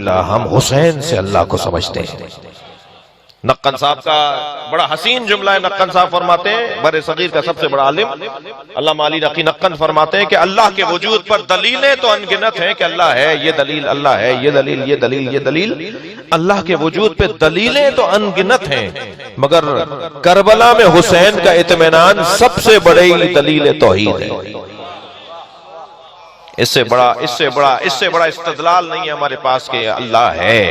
अल्हम्दुलिल्लाह हम हुसैन से अल्लाह को समझते हैं। नक्कन साहब का बड़ा हसीन जुमला है। नक्कन साहब फरमाते हैं, बड़े सगीर का सबसे बड़ा आलिम अल्लामा अली नकी नक्कन फरमाते हैं कि अल्लाह के वजूद पर दलीलें तो अनगिनत हैं कि अल्लाह है, ये दलील अल्लाह है, ये दलील, ये दलील, ये दलील। अल्लाह के वजूद पे दलीलें तो अनगिनत हैं, मगर करबला में हुसैन का इत्मीनान सबसे बड़ी दलील तौहीद है। इससे बड़ा इस्तदलाल नहीं है हमारे पास कि अल्लाह है,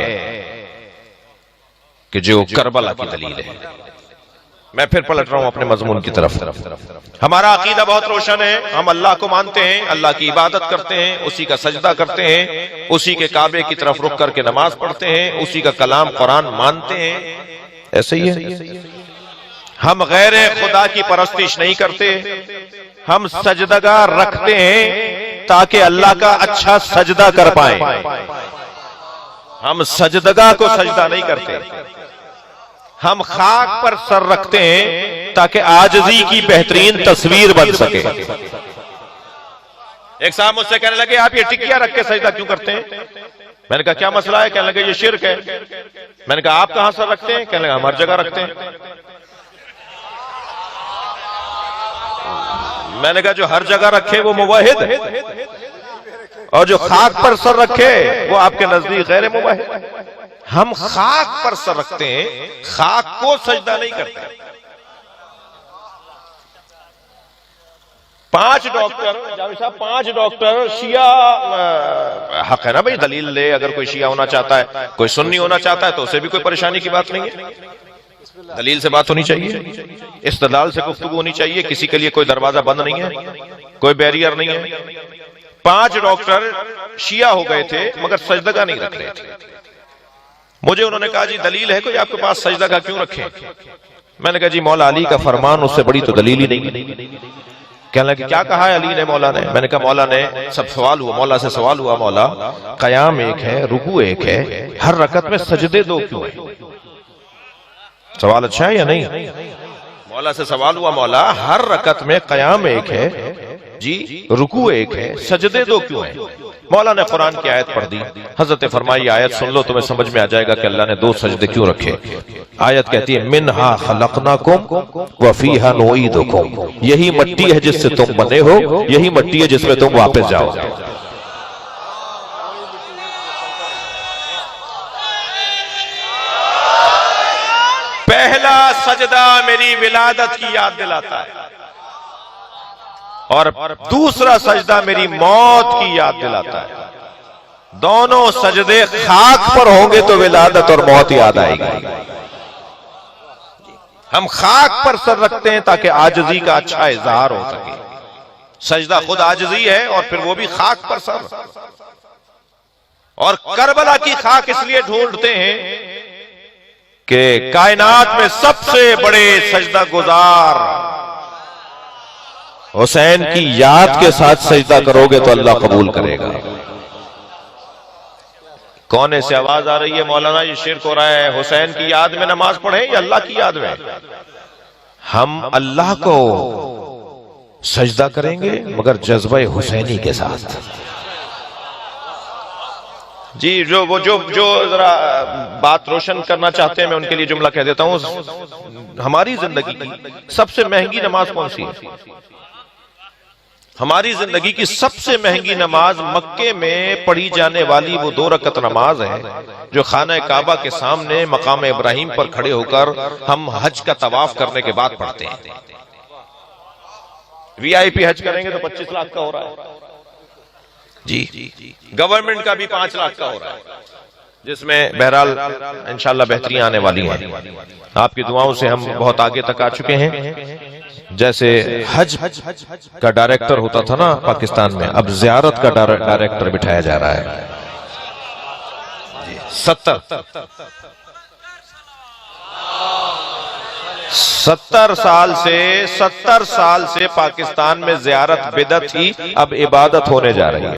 कि जो करबला की दलील है। मैं फिर पलट रहा हूं अपने मजमून की तरफ। हमारा अकीदा बहुत रोशन है। हम अल्लाह को मानते हैं, अल्लाह की इबादत करते हैं, उसी का सजदा करते हैं, उसी के काबे की तरफ रुक करके नमाज पढ़ते हैं, उसी का कलाम कुरान मानते हैं। ऐसे ही है। हम गैर खुदा की परस्तिश नहीं करते। हम सजदगार रखते हैं ताकि अल्लाह का अच्छा सजदा कर पाए। हम सजदगा को सजदा नहीं करते। हम खाक पर सर रखते हैं ताकि आजिज़ी की बेहतरीन तस्वीर बन सके। एक साहब मुझसे कहने लगे, आप ये टिकिया रख के सजदा क्यों करते हैं? मैंने कहा क्या मसला है? कहने लगे ये शिर्क है। मैंने कहा आप कहां सर रखते हैं? कहने लगे हम हर जगह रखते हैं। मैंने कहा जो हर जगह रखे वो मुवाहिद है, और जो खाक पर सर रखे वो आपके नजदीक गैर मुवाहिद। हम खाक पर सर रखते हैं, खाक को सजदा नहीं करते। 5 डॉक्टर जावेद साहब, 5 डॉक्टर शिया, हक है ना भाई, दलील ले। अगर कोई शिया होना चाहता है, कोई सुन्नी होना चाहता है, तो उसे भी कोई परेशानी की बात नहीं है। दलील से बात होनी चाहिए, इस्तदलाल से गुफ्तगू होनी चाहिए। किसी के लिए कोई दरवाजा बंद नहीं है, कोई बैरियर नहीं है। 5 डॉक्टर शिया हो गए थे मगर सजदगा नहीं रख रहे थे। मुझे उन्होंने कहा जी दलील है कोई आपके पास, सजदगा क्यों रखें? मैंने कहा जी मौला अली का फरमान, उससे बड़ी तो दलील ही नहीं। कहने लगे क्या कहा है अली ने, मौला ने? मैंने कहा मौला ने सब सवाल हुआ, मौला से सवाल हुआ, मौला कयाम एक है, रुकू एक है, हर रकत में सजदे 2 क्यों है? सवाल अच्छा है या नहीं? मौला से सवाल हुआ, मौला हर रकत में कयाम एक है जी, रुकू एक है, सजदे 2 क्यों है? मौला ने कुरान की आयत पढ़ दी। हजरत फरमाई आयत सुन लो, तुम्हें समझ में आ जाएगा कि अल्लाह ने 2 सजदे क्यों रखे। आयत कहती है मिन्हा खलकनाकुम व फीहा नुईदुकुम, यही मट्टी है जिससे तुम बने हो, यही मट्टी है जिसमें तुम वापस जाओगे। पहला सजदा मेरी विलादत की याद दिलाता है, और दूसरा सजदा मेरी मौत की याद दिलाता है। दोनों सजदे खाक पर होंगे तो विलादत और मौत याद आएगी। हम खाक पर सर रखते हैं ताकि आजिज़ी का अच्छा इजहार हो सके। सजदा खुद आजिज़ी है और फिर वो भी खाक पर सर। और करबला की खाक इसलिए ढूंढते हैं कि कायनात में सबसे बड़े सजदा गुजार हुसैन की याद के साथ सजदा करोगे तो अल्लाह कबूल करेगा। कोने से आवाज आ रही है, मौलाना ये शिर्क हो रहा है, हुसैन की याद में नमाज पढ़े या अल्लाह की याद में? हम अल्लाह को सजदा करेंगे मगर जज्बा हुसैनी के साथ। जी जो जरा बात रोशन करना चाहते हैं, मैं उनके लिए जुमला कह देता हूं। हमारी जिंदगी की सबसे महंगी नमाज कौन सी है? हमारी जिंदगी की सबसे महंगी नमाज मक्के में पढ़ी जाने वाली वो 2 रकत नमाज है जो खाना काबा के सामने मकाम इब्राहिम पर खड़े होकर हम हज का तवाफ करने के बाद पढ़ते हैं। वीआईपी हज करेंगे तो 25 लाख का हो रहा है जी, गवर्नमेंट का भी 5 लाख का हो रहा है, जिसमें बहरहाल इंशाल्लाह बेहतरी आने वाली है। आपकी दुआओं से हम बहुत आगे तक आ चुके हैं। जैसे हज का डायरेक्टर होता था ना पाकिस्तान में, अब ज़ियारत का डायरेक्टर बिठाया जा रहा है। 70 साल से पाकिस्तान में ज़ियारत बिदअत थी, अब इबादत होने जा रही है।